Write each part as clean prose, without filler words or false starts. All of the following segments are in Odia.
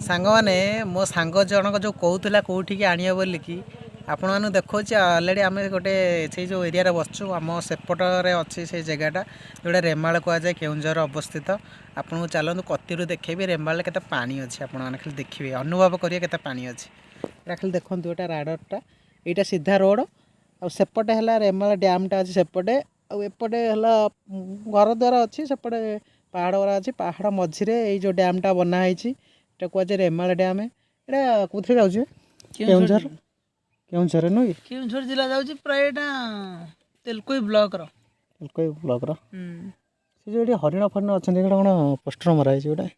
सांगने मो सांग जनक जो कहूला कौटिकी आण बोलिकी आपण मानू देखा अलरेडी आम गोटे से जो एरिया बसचु आम सेपटे अच्छी से जगहटा जोटा रेमाल कहुए केउंझर अवस्थित आपन को चलतु कतिरू देखेबी रेमाल के पानी अच्छी आपण मैंने खाली देखिए अनुभव करेंगे के पानी अच्छी खाली देखु यहाँ राडरटा यहाँ सीधा रोड आसेपटे है रेमाल डैमटा अच्छी सेपटे आएपटे है घर द्वार अच्छी सेपटे पहाड़ गुरा अच्छी पहाड़ मझीरे ये जो डैमटा बनाई कहुए रेमाल डैम यहाँ कौन जाऊे केउंझर केउंझर नुह केउंझर जिला जाऊँ प्राय तेलकोई ब्लॉक तेलकोई ब्लॉक से जो हरिण फरिण अच्छा कौन पोस्टर मराई गोटे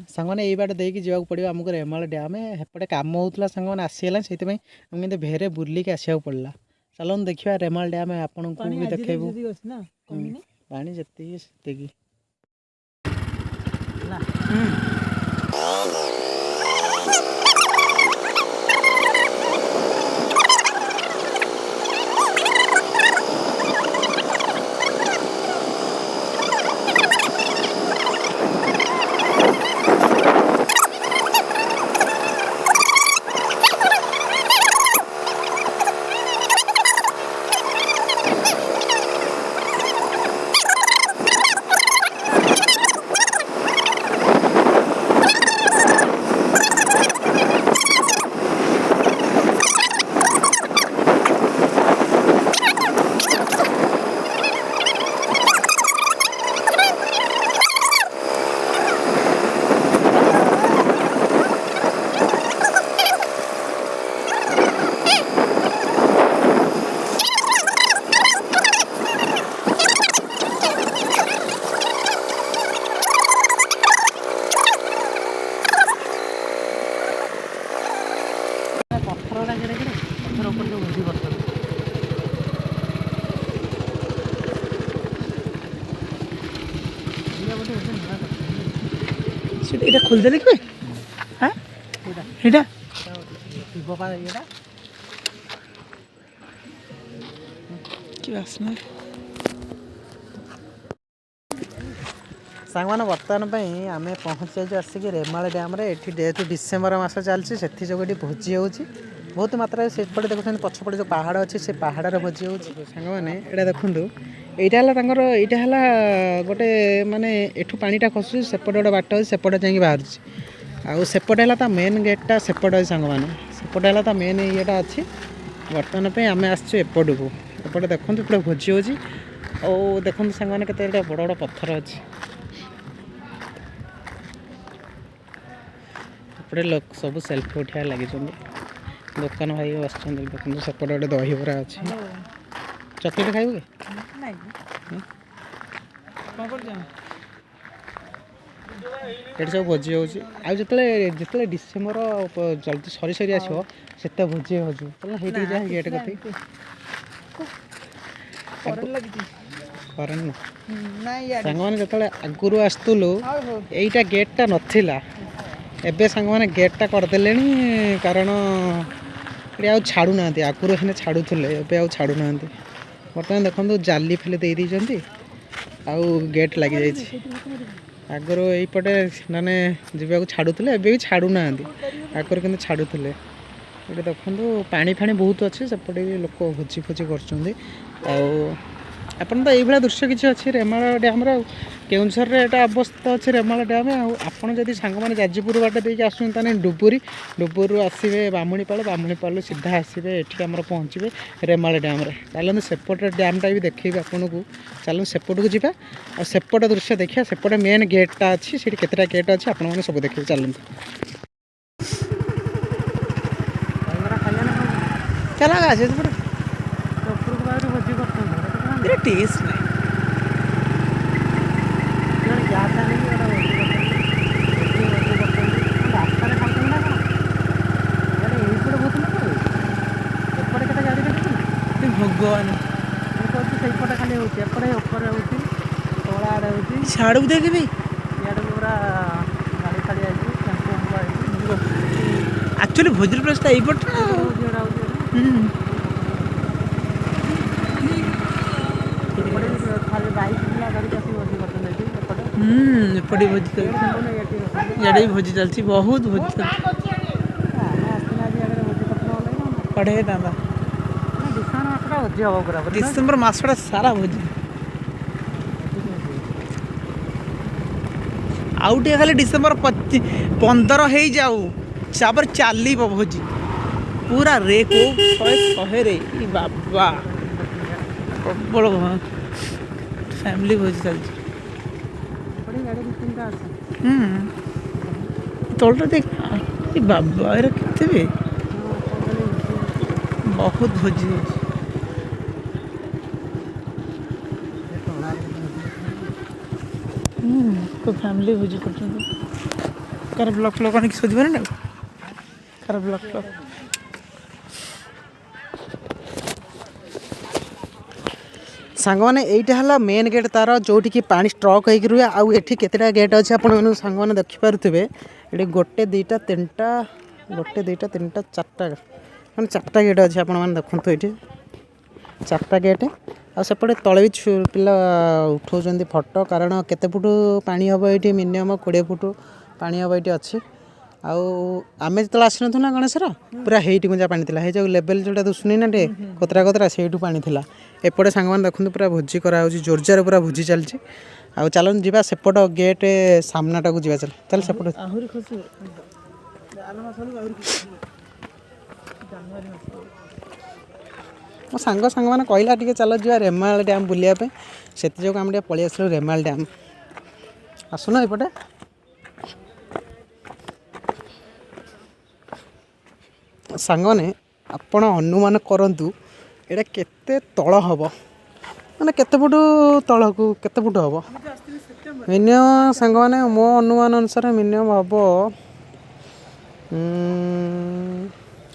सांग मैंने यही बाट देकी जावाक पड़ो आमको रेमाल डैम एपटे कम होता सांग मैंने आसीगला से भेरे बुलिक आसा पड़ा चलो देखा रेमाल डैम आपन को भी देखू पानी जी এটা খুলতে দেখবে হ্যাঁ এটা কি বাসনা सांग मैंने बर्तमान आम पहुँच जाइए आसिक रेमाल डैम जेहतु डिसेम्बर मस चलती से जो भोजी हो बहुत मात्रा सेपटे देखुं पछपटे जो पहाड़ अच्छे से पहाड़ भोजी हो सांग मैंने यहाँ देखूँ यहाँ गोटे मानने एठू पाटा खसुच सेपटे गोटे बाट अच्छे सेपटे जा बाहर आसेपटे है मेन गेटा सेपटे सांग मैंने सेपटे है मेन येटा अच्छी बर्तमान आम आसचु एपट को एपटे देखो एपटे भोजी हो देखो सांग मैंने के बड़ बड़ पत्थर अच्छी एपटे लोग सब सेल्फी उठा लगी दुकान भाई बस देखो सेपटे गोटे दही बरा अच्छी चॉकलेट खाइबे ये सब भोजी हो जिते डिसेम्बर जल्दी सरी सरी आसो से भोजी हो जा गेट कथी करें सांग मैंने जो आगुरी आसलु यहीटा गेटा नाला एबे सांग मैंने गेटा करदे कारण ये छाड़ू ना आगुरी हेने छाड़ूले ए छाड़ू ना बर्तमान देखो जाली फेले दे दी आउ गेट लग जाइए आगुरी यहीपटे मैंने जावाक छाड़ूले एवं भी छाड़ू ना आगुरी कि छाड़ूले ये देखो पानी फाणी बहुत अच्छे सेपटे भी लोक भोजी फोजी कर आपन तो ये दृश्य किसी अच्छी रेमाल डैम केउंझर यहाँ अवस्थित अच्छे रेमाल डैम आपड़ जब सांग मैंने जाजपुर बाट देके आसुन डुबुरी डुबुर आसवे बामुणीपाल सीधा आसवे ये आम पहुँचे रेमाल डैम चलते सेपटे डैमटा भी देखिए आपन को चलो सेपट को जावा और सेपट दृश्य देखा सेपटे मेन गेटा अच्छी से केतटा गेट अच्छी आप सब देखिए चलते चला भोजी कर टेस्ट भगवान सहीपटे खाली होपटे तला आड़े हो छाड़ू देखी पूरा गाड़ी खाड़ी एक्चुअली भोजर प्लेसटा यहीपटे खाली बाइक गाड़ी भोजी कर ଏପଟେ ଭୋଜି ଚାଲିଛି ଇଆଡ଼େ ବି ଭୋଜି ଚାଲିଛି ବହୁତ ଭୋଜି ଚାଲିଛି ପଢ଼େଇ ହେଇଥାନ୍ତା ଡିସେମ୍ବର ମାସଟା ସାରା ଭୋଜି ଆଉ ଟିକେ ଖାଲି ଡିସେମ୍ବର 15 ହେଇଯାଉ ତାପରେ ଚାଲିବ ଭୋଜି ପୁରା ରେ କୋଉ ଶହେରେ ବାବା ପ୍ରବଳ ଫ୍ୟାମିଲି ଭୋଜି ଚାଲିଛି ତଳଟା ଦେଖ ବାବା ଏରା କେତେ ବେ ବହୁତ ଭୋଜି ହେଉଛି ଫ୍ୟାମିଲି ଭୋଜି କରୁଛନ୍ତି କାର ବ୍ଲକ୍ ଫ୍ଲକ୍ ଆଣିକି ଶୋଧିବାନି ନା କାର ବ୍ଲକ୍ ଫ୍ଲକ୍ ସାଙ୍ଗମାନେ ଏଇଟା ହେଲା ମେନ୍ ଗେଟ୍ ତାର ଯେଉଁଠିକି ପାଣି ଷ୍ଟ୍ରକ୍ ହେଇକି ରୁହେ ଆଉ ଏଠି କେତେଟା ଗେଟ୍ ଅଛି ଆପଣମାନେ ସାଙ୍ଗମାନେ ଦେଖିପାରୁଥିବେ ଏଠି 1 2 3ଟା 1 2 3ଟା 4ଟା ମାନେ 4ଟା ଗେଟ୍ ଅଛି ଆପଣମାନେ ଦେଖନ୍ତୁ ଏଇଠି 4ଟା ଗେଟ୍ ଆଉ ସେପଟେ ତଳେ ବି ପିଲା ଉଠାଉଛନ୍ତି ଫଟୋ କାରଣ କେତେ ଫୁଟ ପାଣି ହେବ ଏଇଠି ମିନିମମ୍ 20 ଫୁଟ ପାଣି ହେବ ଏଇଠି ଅଛି ଆଉ ଆମେ ଯେତେବେଳେ ଆସିନଥିଲୁ ନା ଗଣେଶର ପୁରା ହେଇଠି ଗୁଞ୍ଜା ପାଣି ଥିଲା ହେଇ ଯେଉଁ ଲେବେଲ୍ ଯେଉଁଟା ଦୁଶୁନି ନା ଟିକେ କୋତରା ସେଇଠୁ ପାଣି ଥିଲା ଏପଟେ ସାଙ୍ଗମାନେ ଦେଖନ୍ତୁ ପୁରା ଭୋଜି କରାହେଉଛି ଜୋରଜାରେ ପୁରା ଭୋଜି ଚାଲିଛି ଆଉ ଚାଲନ୍ତୁ ଯିବା ସେପଟ ଗେଟ୍ ସାମ୍ନାଟାକୁ ଯିବା ଚାଲ ସେପଟ ଆହୁରି ଖୁସି ମୋ ସାଙ୍ଗମାନେ କହିଲା ଟିକେ ଚାଲ ଯିବା ରେମାଳ ଡ୍ୟାମ୍ ବୁଲିବା ପାଇଁ ସେଥିଯୋଗୁଁ ଆମେ ଟିକେ ପଳେଇ ଆସିଲୁ ରେମାଳ ଡ୍ୟାମ୍ ଆସୁନ ଏପଟେ ସାଙ୍ଗମାନେ ଆପଣ ଅନୁମାନ କରନ୍ତୁ ଏଇଟା କେତେ ତଳ ହେବ ମାନେ କେତେ ଫୁଟ ତଳକୁ କେତେ ଫୁଟ ହେବ ମିନିମମ୍ ସାଙ୍ଗମାନେ ମୋ ଅନୁମାନ ଅନୁସାରେ ମିନିମମ୍ ହେବ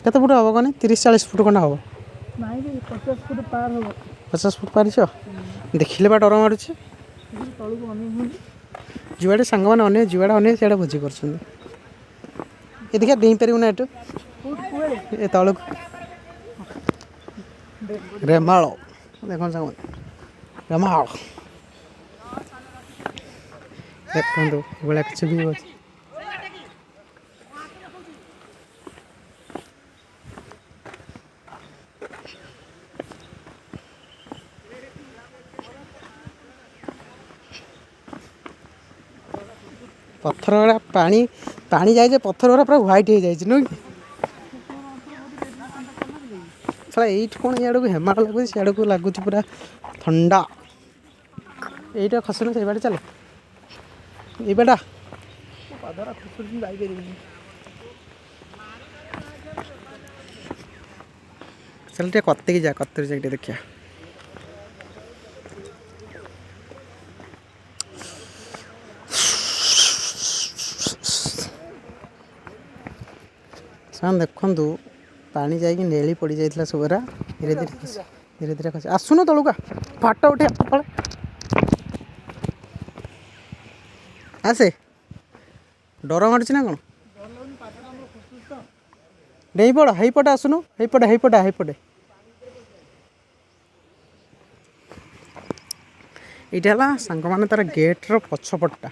କେତେ ଫୁଟ ହେବ କହନି 30-40 ଫୁଟ ଖଣ୍ଡେ ହେବ 50 ଫୁଟ ପାର ହେବ 50 ଫୁଟ ପାରିଛ ଦେଖିଲେ ବା ଡର ମାରୁଛି ତଳକୁ ଅନେଇ ଯୁଆଡ଼େ ସାଙ୍ଗମାନେ ଅନେକ ଯୁଆଡ଼େ ଅନେକ ସିଆଡ଼େ ଭୋଜି କରୁଛନ୍ତି ଏ ଦେଖିଆ ଡେଇଁପାରିବୁ ନା ଏଠୁ ଏ ତଳକୁ ରେମାଳ ଦେଖନ୍ତୁ ସାଙ୍ଗମାନେ ରେମାଳ ଦେଖନ୍ତୁ ଏଭଳିଆ କିଛି ବି ଅଛି ପଥର ଗୁଡ଼ା ପାଣି ଯାଇଛି ପଥର ଗୁଡ଼ା ପୁରା ହ୍ୱାଇଟ୍ ହେଇଯାଇଛି ନୁହେଁ କି ସାରା ଏଇଠି କ'ଣ ଇଆଡ଼କୁ ହେମାଳ ଲାଗୁଛି ସିଆଡ଼କୁ ଲାଗୁଛି ପୁରା ଥଣ୍ଡା ଏଇଟା ଖସିଲେ ସେଇ ବାଟେ ଚାଲ ଏଇ ବାଟା ପାଦରା ଖସୁଛି ଯାଇପାରିବିନି ଚାଲ ଟିକେ କତିକି ଯା କତିରେ ଯାଇକି ଟିକେ ଦେଖିବା ସେମାନେ ଦେଖନ୍ତୁ ପାଣି ଯାଇକି ନେଳି ପଡ଼ିଯାଇଥିଲା ସବୁରା ଧୀରେ ଧୀରେ ଖସି ଆସୁନ ତଳକୁ ଫଟୋ ଉଠେଇ ତଳେ ଆସେ ଡର ମାରୁଛି ନା କ'ଣ ଡେଇଁ ପଡ଼ ହେଇପଟେ ଆସୁନୁ ହେଇପଟେ ଏଇଟା ହେଲା ସାଙ୍ଗମାନେ ତାର ଗେଟ୍ର ପଛପଟଟା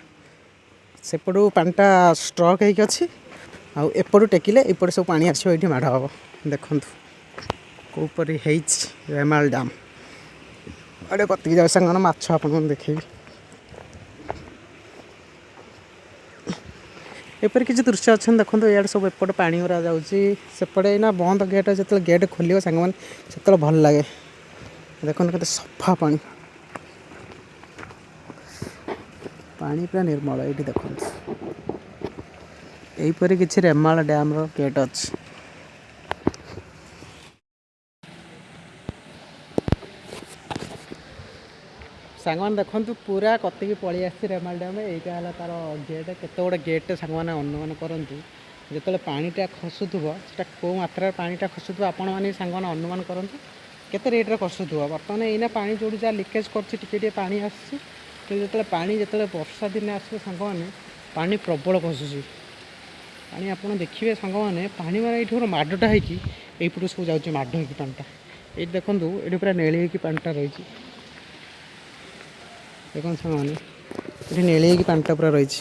ସେପଟୁ ପାଣିଟା ଷ୍ଟ୍ରକ୍ ହେଇକି ଅଛି ଆଉ ଏପଟୁ ଟେକିଲେ ଏପଟେ ସବୁ ପାଣି ଆସିବ ଏଇଠି ମାଡ଼ ହେବ ଦେଖନ୍ତୁ କେଉଁପରି ହେଇଛି ରେମାଳ ଡ୍ୟାମ୍ ଆଡ଼େ କତିକି ଯାଉ ସାଙ୍ଗମାନେ ମାଛ ଆପଣଙ୍କୁ ଦେଖେଇବି ଏପରି କିଛି ଦୃଶ୍ୟ ଅଛନ୍ତି ଦେଖନ୍ତୁ ଇଆଡ଼େ ସବୁ ଏପଟେ ପାଣି ଗୁରା ଯାଉଛି ସେପଟେ ଏଇନା ବନ୍ଦ ଗେଟ୍ ଯେତେବେଳେ ଗେଟ୍ ଖୋଲିବ ସାଙ୍ଗମାନେ ସେତେବେଳେ ଭଲ ଲାଗେ ଦେଖନ୍ତୁ କେତେ ସଫା ପାଣି ପୁରା ନିର୍ମଳ ଏଇଠି ଦେଖନ୍ତୁ ଏହିପରି କିଛି ରେମାଳ ଡ୍ୟାମ୍ର ଗେଟ୍ ଅଛି ସାଙ୍ଗମାନେ ଦେଖନ୍ତୁ ପୁରା କତିକି ପଳେଇ ଆସିଛି ରେମାଳ ଡ୍ୟାମ୍ ଏଇଟା ହେଲା ତାର ଗେଟ୍ କେତେ ବଡ଼ ଗେଟ୍ ସାଙ୍ଗମାନେ ଅନୁମାନ କରନ୍ତୁ ଯେତେବେଳେ ପାଣିଟା ଖସୁଥିବ ସେଟା କେଉଁ ମାତ୍ରାରେ ପାଣିଟା ଖସୁଥିବ ଆପଣମାନେ ସାଙ୍ଗମାନେ ଅନୁମାନ କରନ୍ତୁ କେତେ ରେଟ୍ରେ ଖସୁଥିବ ବର୍ତ୍ତମାନ ଏଇନା ପାଣି ଯେଉଁଠି ଯାହା ଲିକେଜ୍ କରୁଛି ଟିକେ ପାଣି ଆସୁଛି କିନ୍ତୁ ଯେତେବେଳେ ବର୍ଷା ଦିନେ ଆସିବ ସାଙ୍ଗମାନେ ପାଣି ପ୍ରବଳ ଖସୁଛି ପାଣି ଆପଣ ଦେଖିବେ ସାଙ୍ଗମାନେ ପାଣି ମାନେ ଏଇଠି ଗୋଟେ ମାଡ଼ଟା ହେଇକି ଏଇପଟୁ ସବୁ ଯାଉଛି ମାଡ଼ ହେଇକି ପାଣିଟା ଏଇଠି ଦେଖନ୍ତୁ ଏଇଠି ପୁରା ନେଳି ହେଇକି ପାଣିଟା ରହିଛି ଦେଖନ୍ତୁ ସାଙ୍ଗମାନେ ଏଠି ନେଳି ହେଇକି ପାଣିଟା ପୁରା ରହିଛି।